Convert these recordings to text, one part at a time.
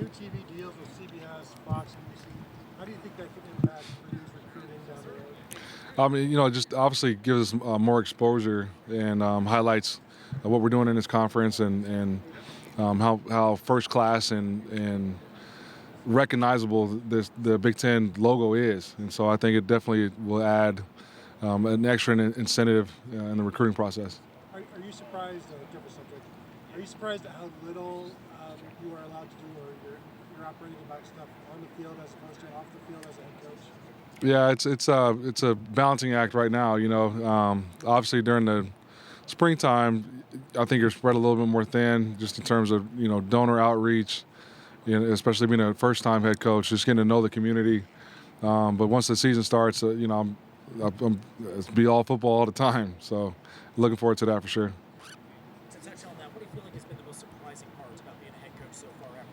new TV deals with CBS, Fox, NBC. How do you think that could impact Purdue's recruiting down the road? I mean, just obviously gives us more exposure and highlights what we're doing in this conference and how first class and recognizable the Big Ten logo is. And so I think it definitely will add an extra incentive in the recruiting process. Are you surprised, different subject, are you surprised at how little you are allowed to do, or you're operating about stuff on the field as opposed to off the field as a head coach? Yeah, it's a balancing act right now. Obviously during the springtime, I think you're spread a little bit more thin, just in terms of donor outreach, especially being a first-time head coach, just getting to know the community. But once the season starts, I'm it's be all football all the time. So looking forward to that for sure. To touch on that, what do you feel like has been the most surprising part about being a head coach so far at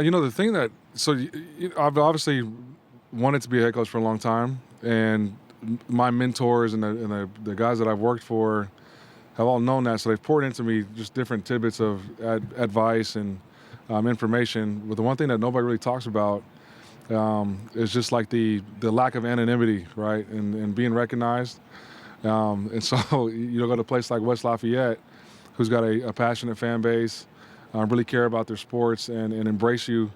Purdue? The thing that I've obviously wanted to be a head coach for a long time, and my mentors and the guys that I've worked for have all known that, so they've poured into me just different tidbits of advice and information. But the one thing that nobody really talks about is just like the lack of anonymity, right, and being recognized. And so you go to a place like West Lafayette, who's got a passionate fan base, really care about their sports and embrace you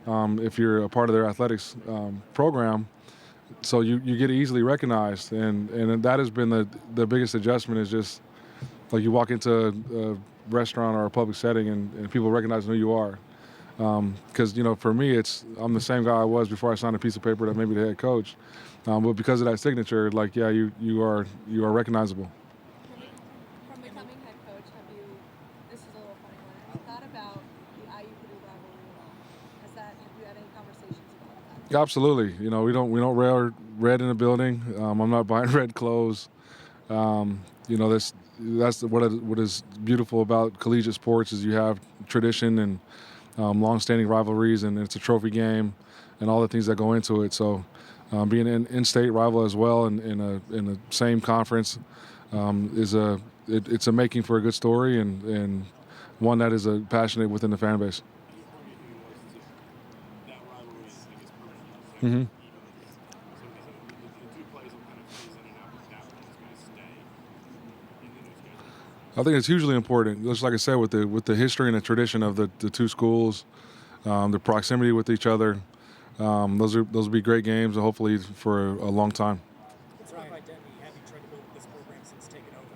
if you're a part of their athletics program. So you get easily recognized, and that has been the biggest adjustment. Is just like you walk into a restaurant or a public setting and people recognize who you are. Because for me, I'm the same guy I was before I signed a piece of paper that made me the head coach. But because of that signature, you are recognizable. From becoming head coach, this is a little funny one, have you thought about the IU-Purdue rivalry at all? Have you had any conversations about that? Yeah, absolutely. We don't wear red in the building. I'm not buying red clothes. That's what is beautiful about collegiate sports is you have tradition and long-standing rivalries, and it's a trophy game and all the things that go into it. So being an in-state rival as well in the same conference it's a making for a good story and one that is passionate within the fan base. Mm-hmm. I think it's hugely important. Just like I said, with the history and the tradition of the two schools, the proximity with each other, those will be great games, and hopefully for a long time. What sort of identity have you tried to build with this program since taking over?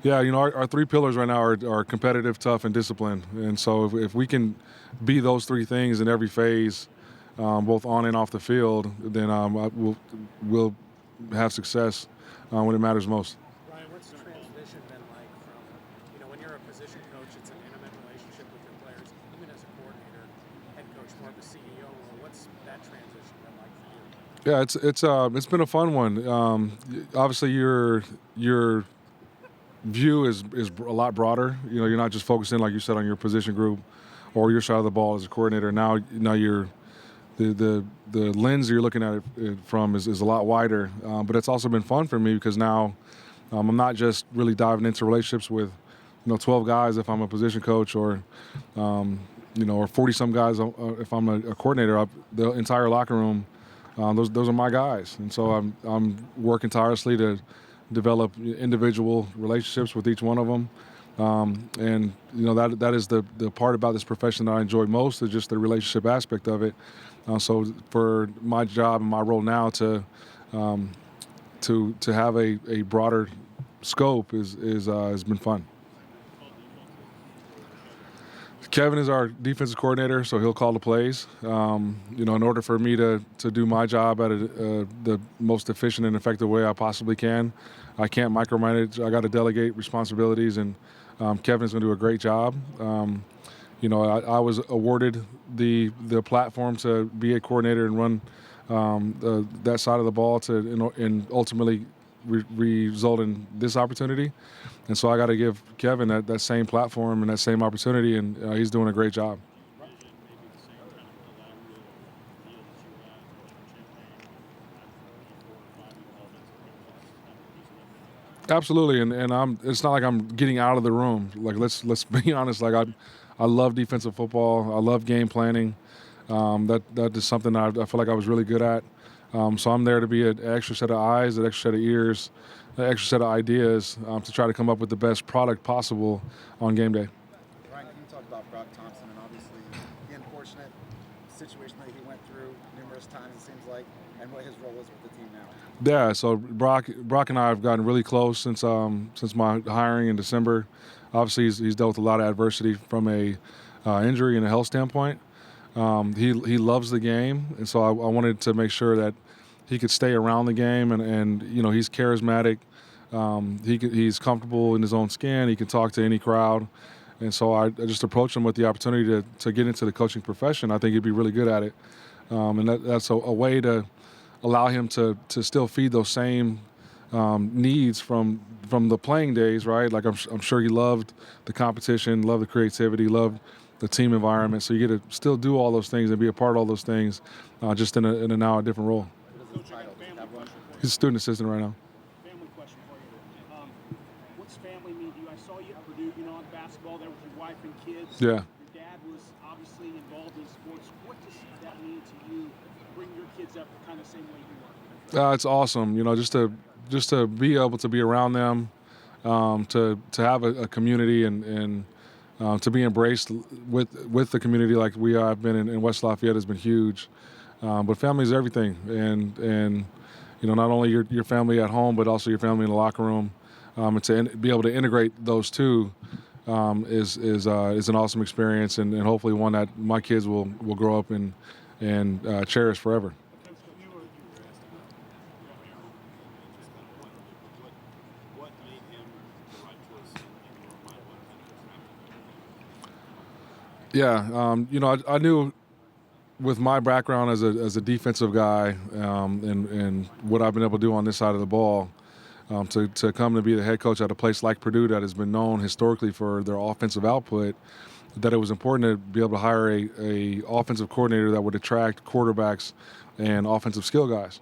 Yeah, our three pillars right now are competitive, tough, and disciplined. And so if we can be those three things in every phase, both on and off the field, then we'll have success when it matters most. Ryan, what's the transition been like from, when you're a position coach, it's an intimate relationship with your players, even as a coordinator, head coach, more of a CEO role. What's that transition been like for you? Yeah, it's been a fun one. Obviously, your view is a lot broader. You're not just focusing, like you said, on your position group or your side of the ball as a coordinator. Now you're the lens you're looking at it from is a lot wider. But it's also been fun for me because now I'm not just really diving into relationships with 12 guys if I'm a position coach or 40-some guys if I'm a coordinator. The entire locker room, those are my guys, and so I'm working tirelessly to develop individual relationships with each one of them. And that is the part about this profession that I enjoy most, is just the relationship aspect of it. So for my job and my role now to have a broader scope has been fun. Kevin is our defensive coordinator, so he'll call the plays. In order for me to do my job at the most efficient and effective way I possibly can, I can't micromanage. I got to delegate responsibilities, and Kevin's going to do a great job. I was awarded the platform to be a coordinator and run that side of the ball and ultimately result in this opportunity. And so I got to give Kevin that same platform and that same opportunity, and he's doing a great job. Absolutely, and it's not like I'm getting out of the room. Like let's be honest. Like I love defensive football. I love game planning. That is something I feel like I was really good at. So I'm there to be an extra set of eyes, an extra set of ears, an extra set of ideas to try to come up with the best product possible on game day. Ryan, can you talk about Brock Thompson and obviously the unfortunate situation that he went through numerous times, it seems like, and what his role is with the team now? Yeah, so Brock and I have gotten really close since my hiring in December. Obviously, he's dealt with a lot of adversity from a injury and a health standpoint. He loves the game, and so I wanted to make sure that he could stay around the game, and he's charismatic. He's comfortable in his own skin. He can talk to any crowd, and so I just approached him with the opportunity to get into the coaching profession. I think he'd be really good at it, and that's a way to allow him to still feed those same needs from the playing days, right? Like I'm sure he loved the competition, loved the creativity, loved the team environment. So you get to still do all those things and be a part of all those things, just in a now a different role. What is his title? Does he have one? He's a student assistant right now. Family question for you. What's family mean to you? I saw you at Purdue, on basketball there with your wife and kids. Yeah. Your dad was obviously involved in sports. What does that mean to you? Bring your kids up the kind of same way you were. It's awesome, just to be able to be around them, to have a community and to be embraced with the community like we have been in West Lafayette has been huge. But family is everything, and not only your family at home, but also your family in the locker room. And to be able to integrate those two is an awesome experience, and hopefully one that my kids will grow up and cherish forever. Yeah, I knew with my background as a defensive guy and what I've been able to do on this side of the ball, to come to be the head coach at a place like Purdue that has been known historically for their offensive output, that it was important to be able to hire a offensive coordinator that would attract quarterbacks and offensive skill guys,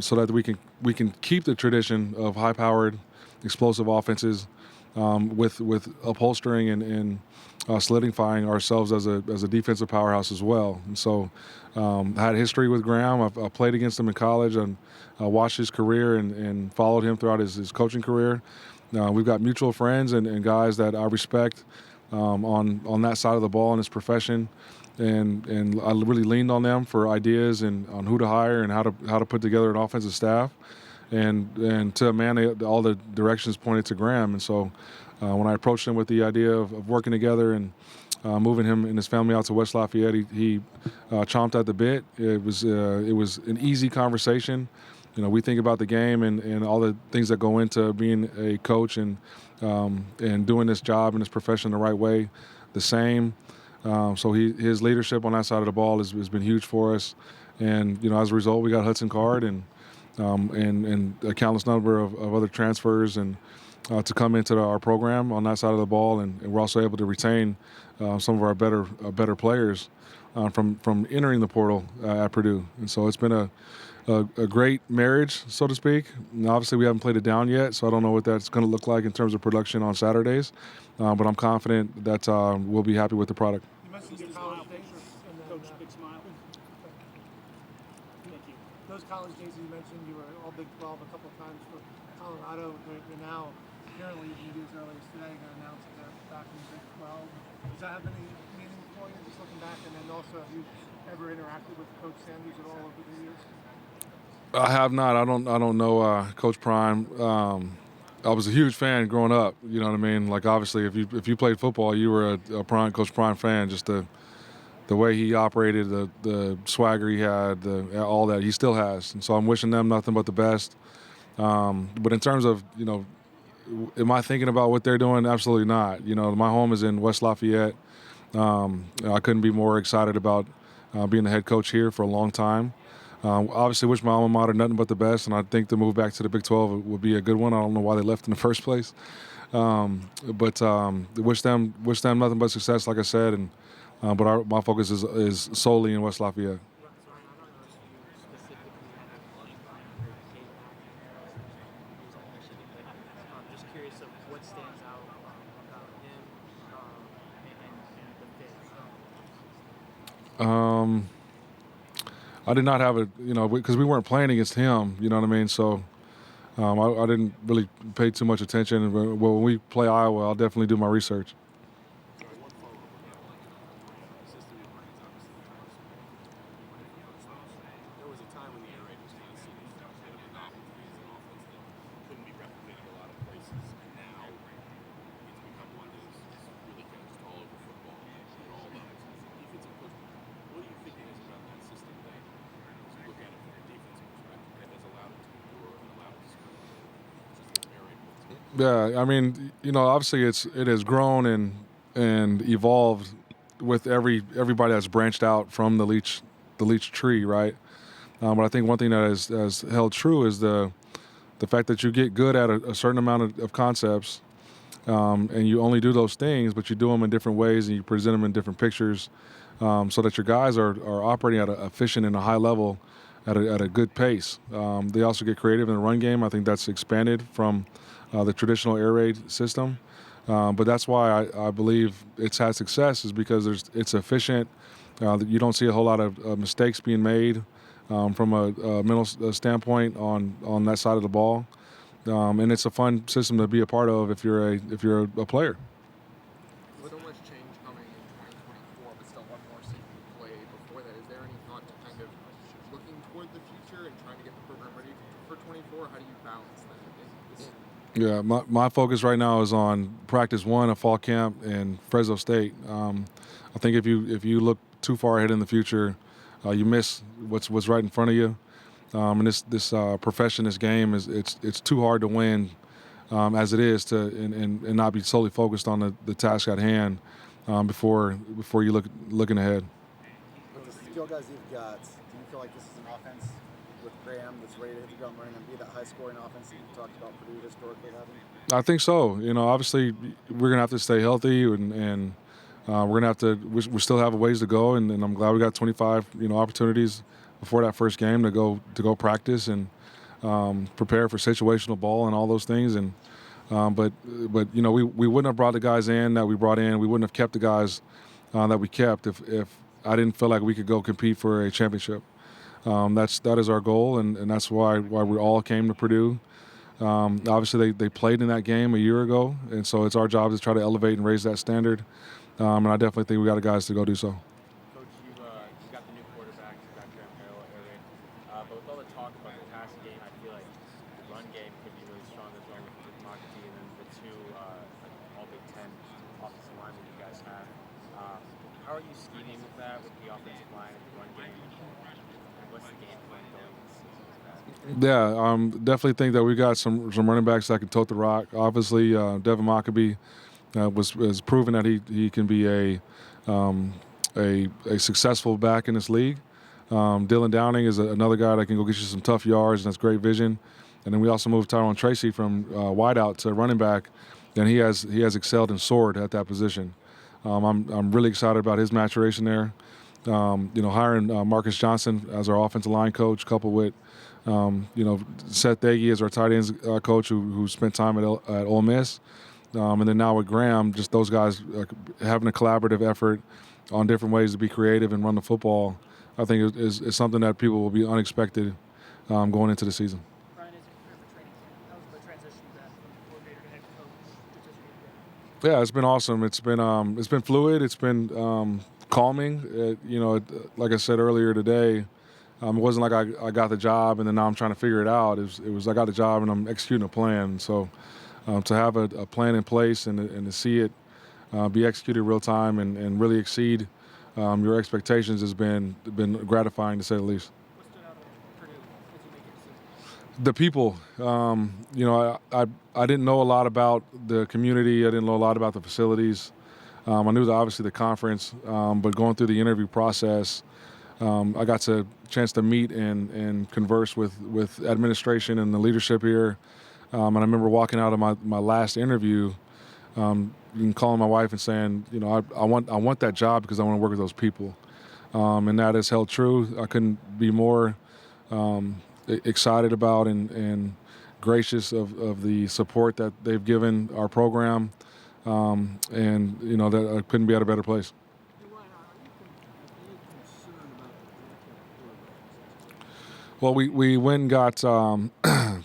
so that we can keep the tradition of high-powered, explosive offenses, with upholstering and solidifying ourselves as a defensive powerhouse as well. And so I had a history with Graham. I played against him in college and watched his career and followed him throughout his coaching career. We've got mutual friends and guys that I respect on that side of the ball in his profession. And I really leaned on them for ideas and on who to hire and how to put together an offensive staff. And to a man, all the directions pointed to Graham. And so when I approached him with the idea of working together and moving him and his family out to West Lafayette, he chomped at the bit. It was an easy conversation. We think about the game and all the things that go into being a coach and doing this job and this profession the right way, the same. So his leadership on that side of the ball has been huge for us. And as a result, we got Hudson Card and a countless number of other transfers and to come into our program on that side of the ball, and we're also able to retain some of our better players from entering the portal at Purdue. And so it's been a great marriage, so to speak. And obviously, we haven't played it down yet, so I don't know what that's going to look like in terms of production on Saturdays. But I'm confident that we'll be happy with the product. You mentioned your college days, and then, Coach, big smile. Thank you. those college days you mentioned, you were all Big 12 a couple of times for Colorado. You're now, apparently, you as early as today, going to announce that they're back in Big 12. Does that have any meaning for you, just looking back? And then also, have you ever interacted with Coach Sanders at all over the years? I have not. I don't know Coach Prime. I was a huge fan growing up. You know what I mean? Like, obviously, if you played football, you were a Coach Prime fan. Just the way he operated, the swagger he had, all that he still has. And so I'm wishing them nothing but the best. But in terms of, am I thinking about what they're doing? Absolutely not. My home is in West Lafayette. I couldn't be more excited about being the head coach here for a long time. Obviously, wish my alma mater nothing but the best, and I think the move back to the Big 12 would be a good one. I don't know why they left in the first place, but wish them nothing but success, like I said. And but my focus is solely in West Lafayette. Just curious of what stands out about him and I did not have because we weren't playing against him. You know what I mean? So I didn't really pay too much attention. Well, when we play Iowa, I'll definitely do my research. There was a time when the air raid was kind of seen as a bit of a novelty as an offense that couldn't be replicated a lot of places, and now it's become one that is really kind of just all over football at all levels. As a defensive coach, what do you think it is about that system that, as you look at it from a defensive perspective, that has allowed it to endure and allowed it to score just those air raid points? Yeah, I mean, obviously it has grown and evolved with everybody that's branched out from the Leach tree, right? But I think one thing that has held true is the fact that you get good at a certain amount of concepts, and you only do those things, but you do them in different ways and you present them in different pictures, so that your guys are operating at an efficient and a high level at a good pace. They also get creative in the run game. I think that's expanded from the traditional air raid system. But that's why I believe it's had success, is because it's efficient. You don't see a whole lot of mistakes being made from a mental standpoint on that side of the ball, and it's a fun system to be a part of if you're a player. With so much change coming in 2024, but still one more season to play before that, is there any thought to kind of looking toward the future and trying to get the program ready for 24? How do you balance that? Yeah, my focus right now is on practice 1 of fall camp and Fresno State. I think if you look too far ahead in the future, you miss what's right in front of you. And this profession, this game it's too hard to win as it is and not be solely focused on the task at hand before you looking ahead. With the skill guys you've got, do you feel like this is an offense with Graham that's ready to hit the ground running and be that high-scoring offense that you talked about Purdue historically having? I think so. Obviously we're gonna have to stay healthy and we're gonna have to. We still have a ways to go, and I'm glad we got 25 opportunities before that first game to go practice and prepare for situational ball and all those things. And but we wouldn't have brought the guys in that we brought in. We wouldn't have kept the guys that we kept if I didn't feel like we could go compete for a championship. That is our goal, and that's why we all came to Purdue. Obviously, they played in that game a year ago, and so it's our job to try to elevate and raise that standard. And I definitely think we got the guys to go do so. Coach, you got the new quarterback, you got Graham Harrell, Eric. But with all the talk about the passing game, I feel like the run game could be really strong as well with McAtee and then the two all Big Ten offensive linemen you guys have. How are you scheming with that, with the offensive line and the run game? And what's the game plan going into season with that? Yeah, definitely think that we got some running backs that can tote the rock. Obviously, Devin McAtee was proven that he can be a successful back in this league. Dylan Downing is another guy that can go get you some tough yards and has great vision. And then we also moved Tyrone Tracy from wideout to running back, and he has excelled and soared at that position. I'm really excited about his maturation there. Hiring Marcus Johnson as our offensive line coach, coupled with Seth Dagey as our tight ends coach who spent time at Ole Miss. And then now with Graham, just those guys having a collaborative effort on different ways to be creative and run the football, I think is something that people will be unexpected going into the season. Ryan, as you prepare for training camp, how was the transition back from coordinator to head coach? Just as you Yeah, it's been awesome. It's been fluid. It's been calming. Like I said earlier today, it wasn't like I got the job and then now I'm trying to figure it out. It was I got the job and I'm executing a plan. So to have a plan in place and to see it be executed real time and really exceed your expectations has been gratifying to say the least. What stood out about Purdue as you make your decision? The people. I didn't know a lot about the community. I didn't know a lot about the facilities. I knew obviously the conference, but going through the interview process, I got a chance to meet and converse with administration and the leadership here. And I remember walking out of my last interview, and calling my wife and saying, I want that job because I want to work with those people, and that has held true. I couldn't be more excited about and gracious of the support that they've given our program, and that I couldn't be at a better place. Ryan, are you Well, we went and got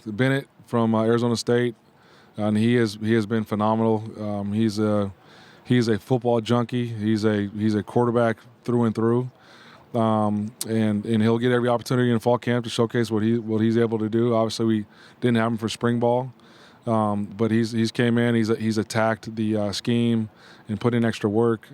Bennett from Arizona State, and he has been phenomenal. He's a football junkie. He's a quarterback through and through, and he'll get every opportunity in fall camp to showcase what he's able to do. Obviously, we didn't have him for spring ball, but he's came in. He's attacked the scheme and put in extra work.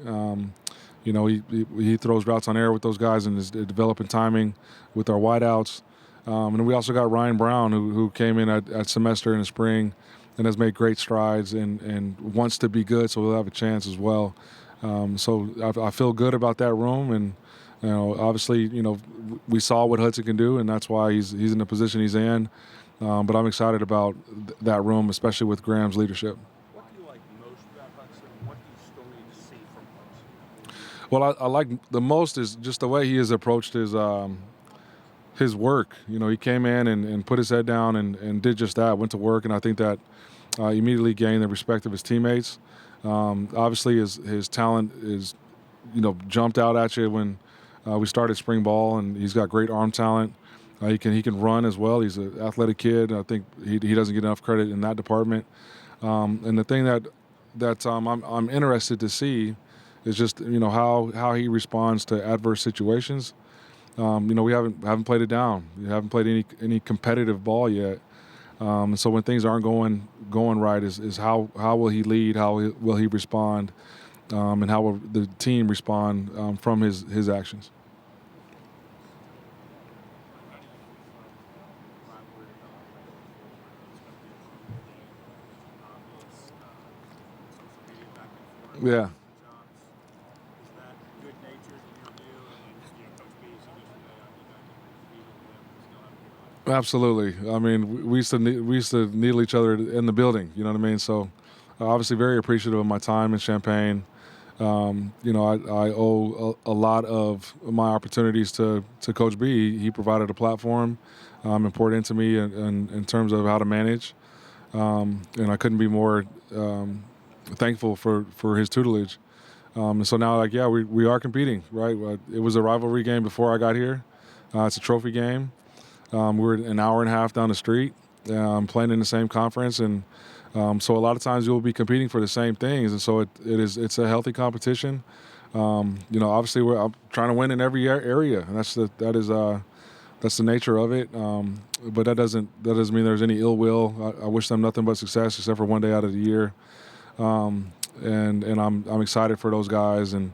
He throws routes on air with those guys and is developing timing with our wideouts. And we also got Ryan Brown, who came in at semester in the spring and has made great strides and wants to be good, so we'll have a chance as well. So I feel good about that room, and obviously, we saw what Hudson can do, and that's why he's in the position he's in. But I'm excited about that room, especially with Graham's leadership. What do you like most about Hudson? What do you still need to see from Hudson? Well, I like the most is just the way he has approached his work. He came in and put his head down and did just that, went to work, and I think that immediately gained the respect of his teammates. Obviously, his talent is, jumped out at you when we started spring ball, and he's got great arm talent. He can run as well. He's an athletic kid. I think he doesn't get enough credit in that department. And the thing that I'm interested to see is just how he responds to adverse situations. We haven't played it down. We haven't played any competitive ball yet. And so when things aren't going right, is how will he lead? How will he respond? And how will the team respond from his actions? Yeah. Absolutely. I mean, we used to needle each other in the building. You know what I mean? So, obviously, very appreciative of my time in Champaign. I owe a lot of my opportunities to Coach B. He provided a platform, and poured into me in terms of how to manage, and I couldn't be more thankful for his tutelage. And so now, we are competing, right? It was a rivalry game before I got here. It's a trophy game. We're an hour and a half down the street, playing in the same conference, and so a lot of times you'll be competing for the same things, and so it's a healthy competition. Obviously I'm trying to win in every area, and that's the nature of it. But that doesn't mean there's any ill will. I wish them nothing but success, except for one day out of the year. And I'm excited for those guys, and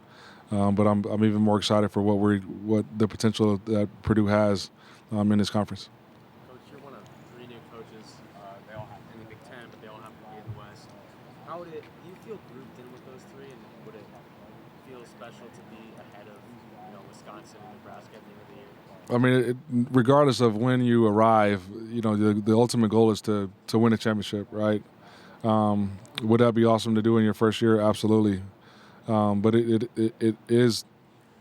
but I'm even more excited for what the potential that Purdue has in this conference. Coach, you're one of 3 new coaches. They all have in the Big Ten, but they all have to be in the West. Do you feel grouped in with those 3, and would it feel special to be ahead of Wisconsin and Nebraska at the end of the year? I mean, regardless of when you arrive, the ultimate goal is to win a championship, right? Would that be awesome to do in your first year? Absolutely. But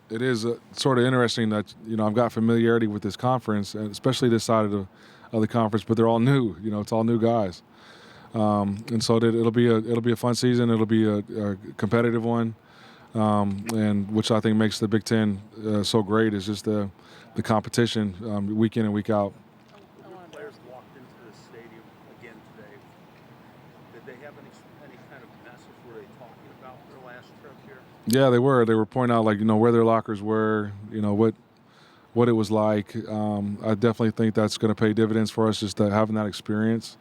it is sort of interesting that I've got familiarity with this conference, and especially this side of the conference. But they're all new. It's all new guys, and so it'll be a fun season. It'll be a competitive one, and which I think makes the Big Ten so great is just the competition week in and week out. Players walked into the stadium again today. Did they have any kind of message? Were they talking about their last trip here? Yeah, they were. They were pointing out where their lockers were, what it was like. I definitely think that's going to pay dividends for us, just having that experience.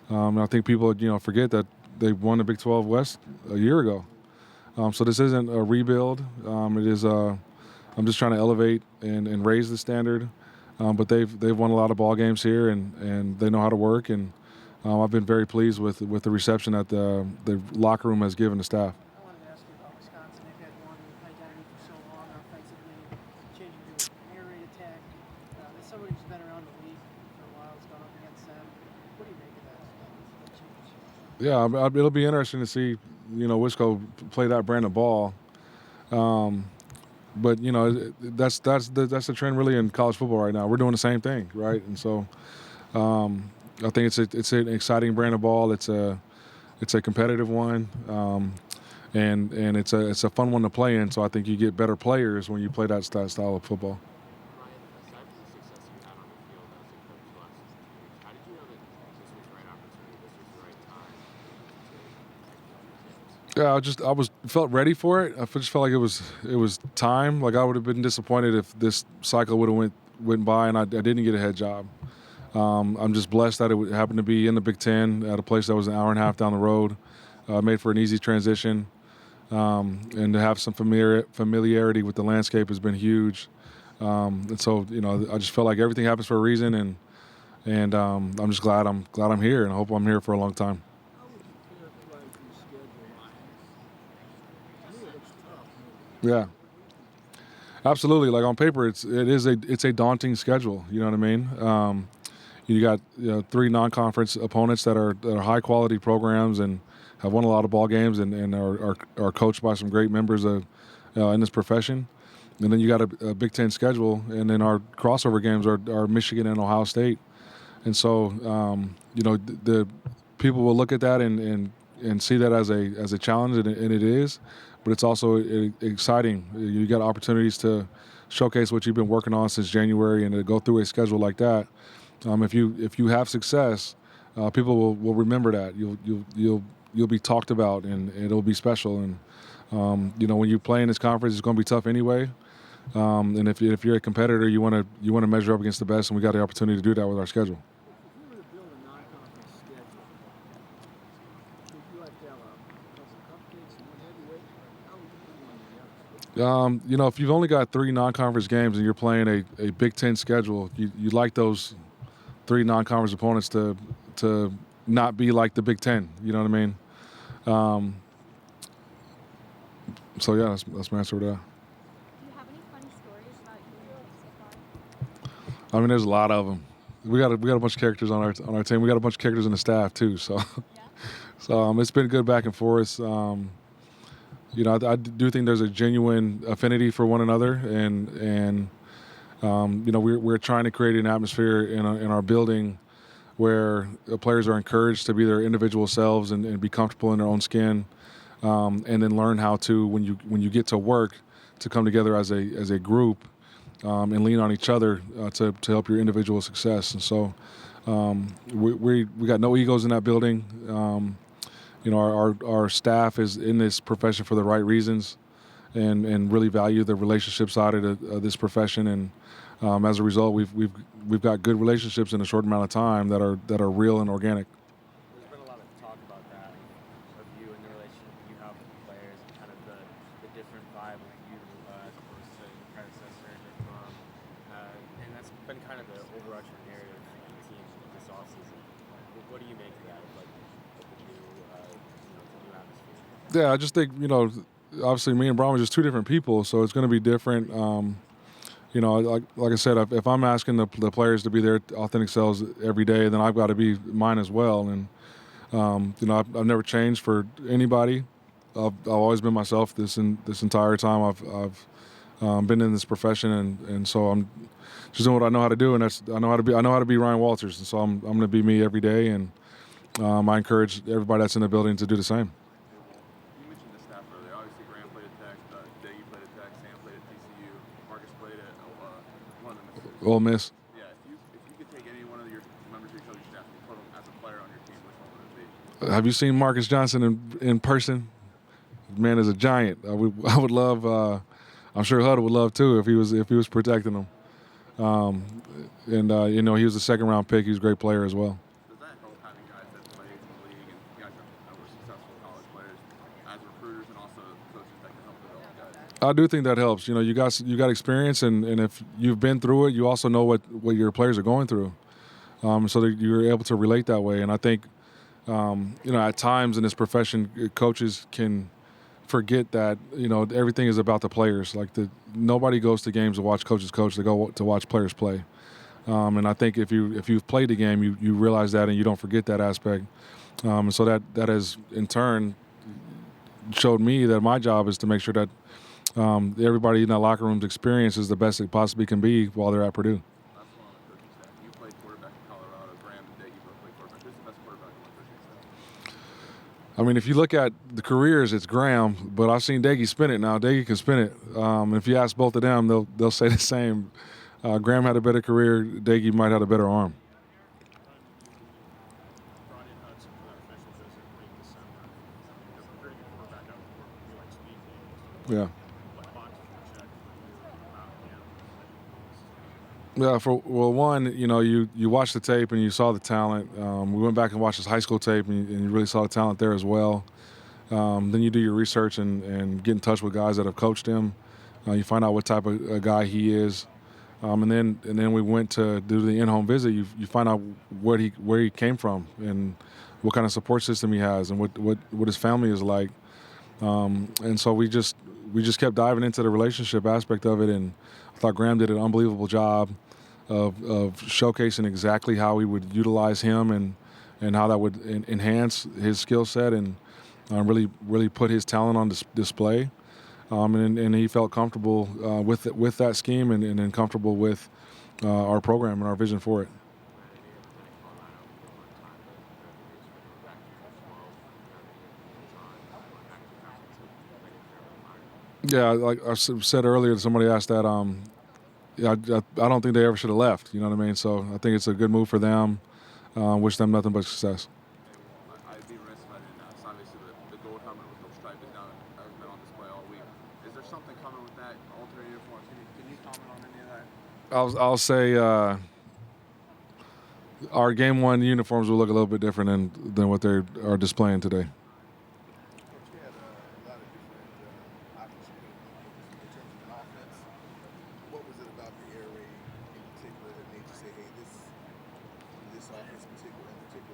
I think people forget that they won the Big 12 West a year ago. So this isn't a rebuild. It is. I'm just trying to elevate and raise the standard. But they've won a lot of ball games here, and they know how to work. And I've been very pleased with the reception that the locker room has given the staff. I wanted to ask you about Wisconsin. They've had one identity for so long offensively, changing to an air raid attack. As somebody who's been around the league for a while, has gone up against them. What do you make of that change? Yeah, it'll be interesting to see, Wisco play that brand of ball. But that's the trend really in college football right now. We're doing the same thing, right? And so I think it's an exciting brand of ball. It's a competitive one, and it's a fun one to play in. So I think you get better players when you play that style of football. Ryan, aside from the success you had on the field, Yeah, I felt ready for it. I just felt like it was time. Like I would have been disappointed if this cycle would have went by and I didn't get a head job. I'm just blessed that it happened to be in the Big Ten at a place that was an hour and a half down the road. Made for an easy transition, and to have some familiarity with the landscape has been huge. And so I just felt like everything happens for a reason, and I'm just glad I'm here, and I hope I'm here for a long time. How would you characterize your schedule, Ryan? To me, it looks tough. Yeah, absolutely. Like on paper, it's a daunting schedule. You know what I mean? You got 3 non-conference opponents that are high quality programs and have won a lot of ball games and are coached by some great members of in this profession. And then you got a Big Ten schedule, and then our crossover games are Michigan and Ohio State. And so the people will look at that and see that as a challenge, and it is. But it's also exciting. You got opportunities to showcase what you've been working on since January, and to go through a schedule like that. If you have success, people will remember that. You'll be talked about, and it'll be special. And when you play in this conference, it's going to be tough anyway. And if you're a competitor, you want to measure up against the best, and we got the opportunity to do that with our schedule. If you were to build a non-conference schedule, would you like to have a couple cupcakes and one heavyweight? How would you put one together? If you've only got 3 non-conference games and you're playing a Big Ten schedule, you like those 3 non-conference opponents to not be like the Big Ten. You know what I mean? So yeah, that's my answer to that. Do you have any funny stories about you so far? I mean, there's a lot of them. We got a bunch of characters on our team. We got a bunch of characters in the staff too. So, it's been good back and forth. I do think there's a genuine affinity for one another, and we're trying to create an atmosphere in our building where the players are encouraged to be their individual selves and be comfortable in their own skin, and then learn how to, when you get to work, to come together as a group and lean on each other to help your individual success. And so we got no egos in that building. Our staff is in this profession for the right reasons, and really value the relationship side of this profession. And as a result, we've got good relationships in a short amount of time that are real and organic. There's been a lot of talk about that, of you and the relationship you have with the players, and kind of the different vibe of you as opposed to your predecessor and your mom. And that's been kind of the overarching narrative of the team this offseason. What do you make of that, of the new atmosphere? Yeah, I just think obviously me and Braun are just 2 different people, so it's going to be different. Like I said, if I'm asking the players to be their authentic selves every day, then I've got to be mine as well. And I've never changed for anybody. I've always been myself this entire time I've been in this profession, and so I'm just doing what I know how to do, and I know how to be Ryan Walters, and so I'm going to be me every day, and I encourage everybody that's in the building to do the same. You mentioned the staff earlier. Obviously, Graham played at Tech, Daggy played at Tech, Sam played at TCU, Marcus played at one of the Mississippi. Ole Miss. Yeah, if you could take any one of your members of your coaching staff and put them as a player on your team, which one would it be? Have you seen Marcus Johnson in person? Man is a giant. I would love. I'm sure Huddle would love too if he was protecting him. He was a 2nd round pick. He was a great player as well. Does that help having guys that played in the league and guys that were successful college players as recruiters and also coaches that can help develop guys? I do think that helps. You got experience, and if you've been through it, you also know what your players are going through, so that you're able to relate that way. And I think at times in this profession, coaches can forget that everything is about the players. Nobody goes to games to watch coaches coach. They go to watch players play. And I think if you've played the game, you realize that, and you don't forget that aspect. So that has in turn showed me that my job is to make sure that everybody in that locker room's experience is the best it possibly can be while they're at Purdue. That's one on the coaching staff. You played quarterback in Colorado. Graham and Daggy both played quarterback. Who's the best quarterback on the coaching staff? I mean, if you look at the careers, it's Graham, but I've seen Daggy spin it now. Daggy can spin it. If you ask both of them, they'll say the same. Graham had a better career. Daggy might have a better arm. Brought in Hudson for that official visit late December. He's a pretty good quarterback. Yeah. What boxes were checked for you about him? Yeah, one, you watched the tape and you saw the talent. We went back and watched his high school tape, and you really saw the talent there as well. Then you do your research and get in touch with guys that have coached him. You find out what type of a guy he is, and then we went to do the in-home visit. You find out where he came from and what kind of support system he has and what his family is like. And so we just kept diving into the relationship aspect of it, and I thought Graham did an unbelievable job of showcasing exactly how we would utilize him and how that would enhance his skill set and really put his talent on display. And he felt comfortable with that scheme and then comfortable with our program and our vision for it. Yeah, like I said earlier, somebody asked that. Yeah, I don't think they ever should have left. You know what I mean? So I think it's a good move for them. Wish them nothing but success. I'd be remiss if I didn't ask. Obviously, the gold helmet with no stripe has been on display all week. Is there something coming with that alternate uniforms? Can you comment on any of that? I'll say our game one uniforms will look a little bit different than what they are displaying today. Coach, we had a lot of different options in terms of an offense. What was it about the air raid in particular that made you say, hey, this offense in particular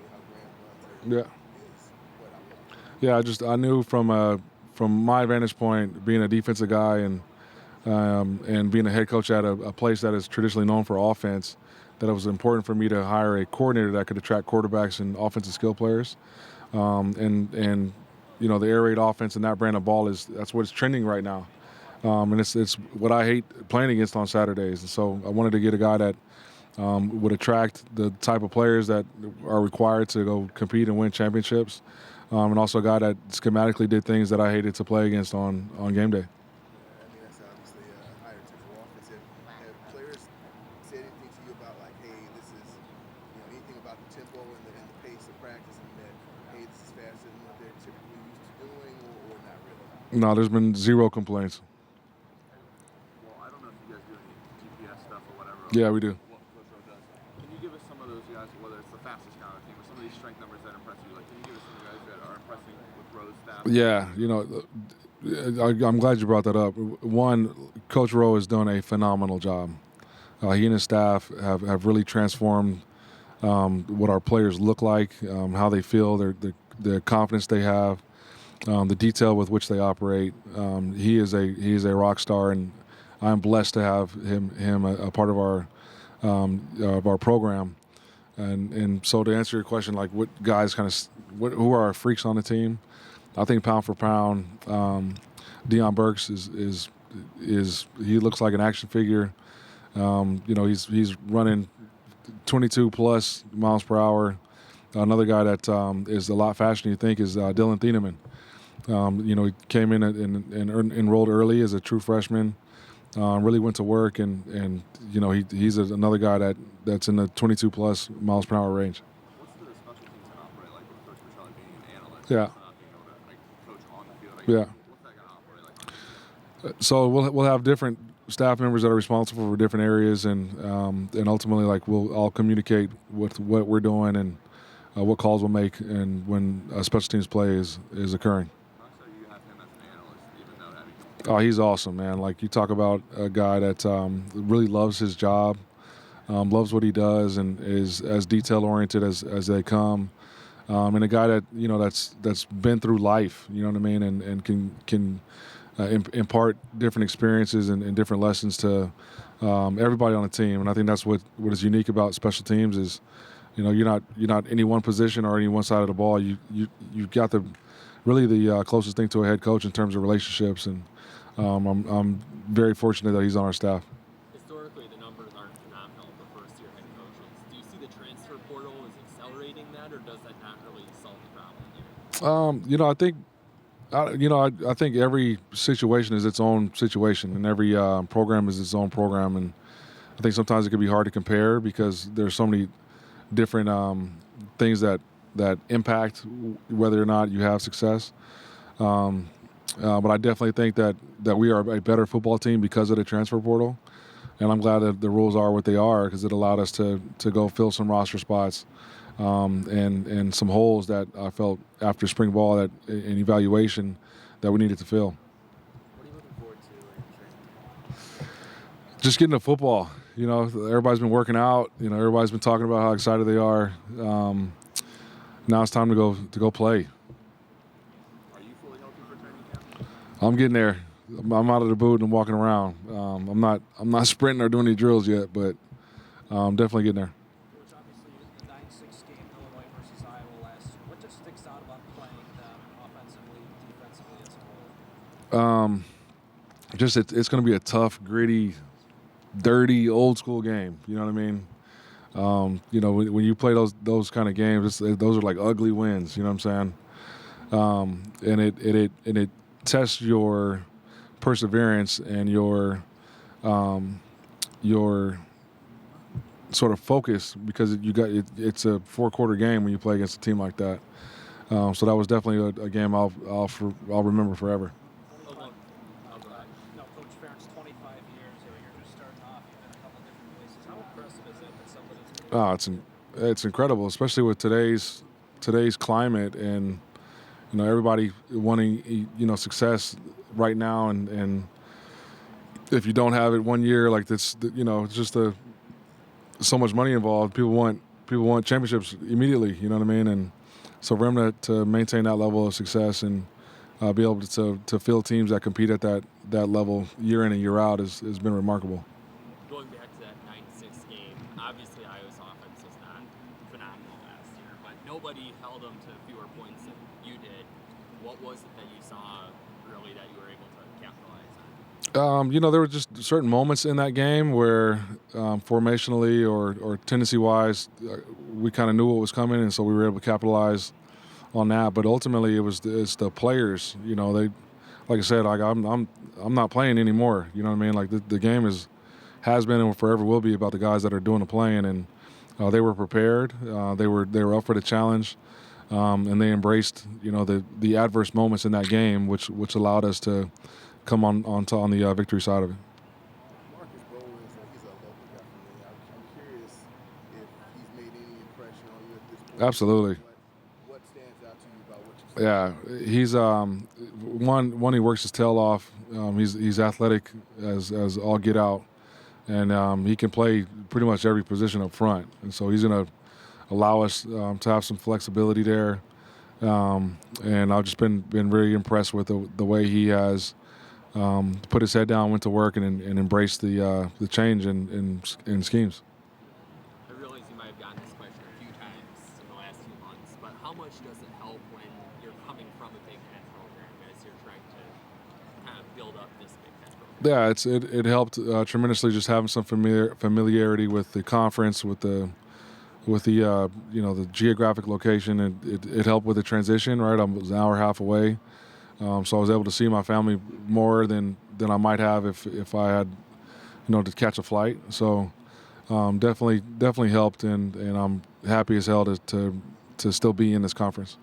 how Graham runs it Yeah. is what I want? Yeah, I knew from my vantage point, being a defensive guy and being a head coach at a place that is traditionally known for offense, that it was important for me to hire a coordinator that could attract quarterbacks and offensive skill players. And the air raid offense and that brand of ball that's what it's trending right now. And it's what I hate playing against on Saturdays. And so I wanted to get a guy that would attract the type of players that are required to go compete and win championships, and also a guy that schematically did things that I hated to play against on game day. I mean, that's obviously a higher tempo offense. Have players said anything to you about like, hey, this is anything about the tempo and the pace of practice, and that hey, this is faster than what they're typically used to doing, or not really? No, there's been zero complaints. Well, I don't know if you guys do any GPS stuff or whatever. Yeah, we do. What Coach Rowe does. Can you give us some of those guys, whether it's the fastest guy on the team or some of these strength numbers that impress you? Like, can you give us some guys that are impressing with Rowe's staff? Yeah, I'm glad you brought that up. One, Coach Rowe has done a phenomenal job. He and his staff have really transformed what our players look like, how they feel, the confidence they have, the detail with which they operate. He is a rock star, and I'm blessed to have him a part of our program. And so to answer your question, like what guys who are our freaks on the team, I think pound for pound, Deion Burks is he looks like an action figure. He's running 22 plus miles per hour. Another guy that is a lot faster than you think is Dylan Thieneman. He came in and enrolled early as a true freshman. Really went to work and he's another guy that's in the 22 plus miles per hour range. What's the special teams that operate like with Coach Michelle being an analyst? Yeah. Not being able to coach on the field. Yeah. What's that gonna operate like? So we'll have different staff members that are responsible for different areas, and ultimately we'll all communicate with what we're doing and what calls we'll make, and when a special teams play is occurring. How so you have him as an analyst, even though that Oh, he's awesome, man. Like, you talk about a guy that really loves his job, loves what he does, and is as detail oriented as they come. And a guy that that's been through life, you know what I mean, and can impart different experiences and different lessons to everybody on the team. And I think that's what is unique about special teams is, you're not any one position or any one side of the ball. You've got the closest thing to a head coach in terms of relationships, and I'm very fortunate that he's on our staff. Historically, the numbers aren't phenomenal for first-year head coaches. Do you see the transfer portal as accelerating that, or does that not really solve the problem here? I think every situation is its own situation, and every program is its own program. And I think sometimes it can be hard to compare because there's so many different things that impact whether or not you have success. but I definitely think that we are a better football team because of the transfer portal. And I'm glad that the rules are what they are because it allowed us to go fill some roster spots and some holes that I felt after spring ball that in evaluation that we needed to fill. What are you looking forward to in training? Just getting to football. You know, everybody's been working out. You know, everybody's been talking about how excited they are. Now it's time to go play. Are you fully healthy for training camp? I'm getting there. I'm out of the boot and I'm walking around. I'm not sprinting or doing any drills yet, but definitely getting there. Coach, obviously the 9-6 game Illinois versus Iowa last year. What just sticks out about playing them offensively, defensively as a whole? Just it's going to be a tough, gritty, dirty, old school game. You know what I mean? You know, when you play those kind of games, those are like ugly wins. You know what I'm saying? And it tests your perseverance and your sort of focus because it's a 4-quarter game when you play against a team like that. So that was definitely a game I'll remember forever. No, Coach Ferentz, 25 years, you're just starting off. You've been a couple different places. How impressive is that somebody's It's incredible, especially with today's climate and everybody wanting success right now and if you don't have it one year like this, it's just so much money involved. People want championships immediately. You know what I mean? And so for him to maintain that level of success and be able to field teams that compete at that level year in and year out has been remarkable. Going back to that 9-6 game, obviously Iowa's offense was not phenomenal last year, but nobody held them to fewer points than you did. What was it that you saw really that you were able to capitalize on? There were just certain moments in that game where formationally or tendency-wise, we kind of knew what was coming, and so we were able to capitalize on that. But ultimately, it's the players. They, like I said, I'm not playing anymore. You know what I mean? Like the game has been and forever will be about the guys that are doing the playing, and they were prepared. They were up for the challenge, and they embraced the adverse moments in that game, which allowed us to come on the victory side of it. Marcus Bowens, he's a local guy for me. I'm curious if he's made any impression on you at this point. Absolutely. What stands out to you about what you've seen? Yeah, he's one. He works his tail off. He's athletic as all get out, and he can play pretty much every position up front. And so he's going to allow us to have some flexibility there. And I've just been very impressed with the way he has put his head down, went to work, and embraced the change in schemes. I realize you might have gotten this question a few times in the last few months, but how much does it help when you're coming from a Big Ten program as you're trying to kind of build up this Big Ten program? Yeah, it helped tremendously just having some familiarity with the conference, with the geographic location, and it helped with the transition. Right, I was an hour and a half away. So I was able to see my family more than I might have if I had, to catch a flight. So definitely helped, and I'm happy as hell to still be in this conference.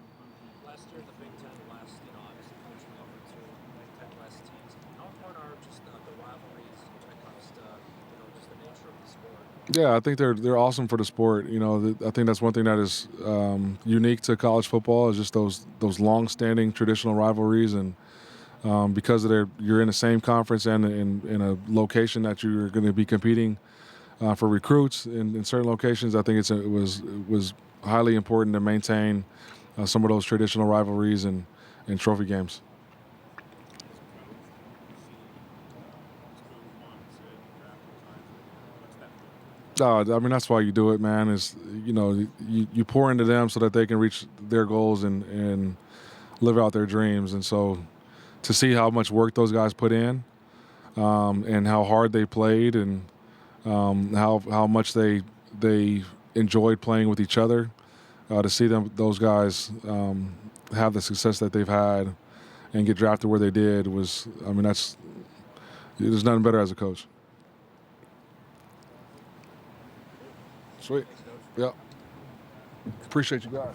Last year, the Big Ten obviously coaching over to Big Ten West teams. How important are just the rivalries when it comes to just the nature of the sport? Yeah, I think they're awesome for the sport. I think that's one thing that is unique to college football is just those long-standing traditional rivalries, and because you're in the same conference and in a location that you're going to be competing for recruits in certain locations. I think it was highly important to maintain some of those traditional rivalries and trophy games. That's why you do it, man. Is you pour into them so that they can reach their goals and live out their dreams. And so, to see how much work those guys put in, and how hard they played, and how much they enjoyed playing with each other, to see those guys have the success that they've had and get drafted where they did there's nothing better as a coach. Sweet. Yeah. Appreciate you guys.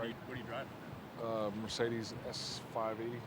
What do you drive? Mercedes S580.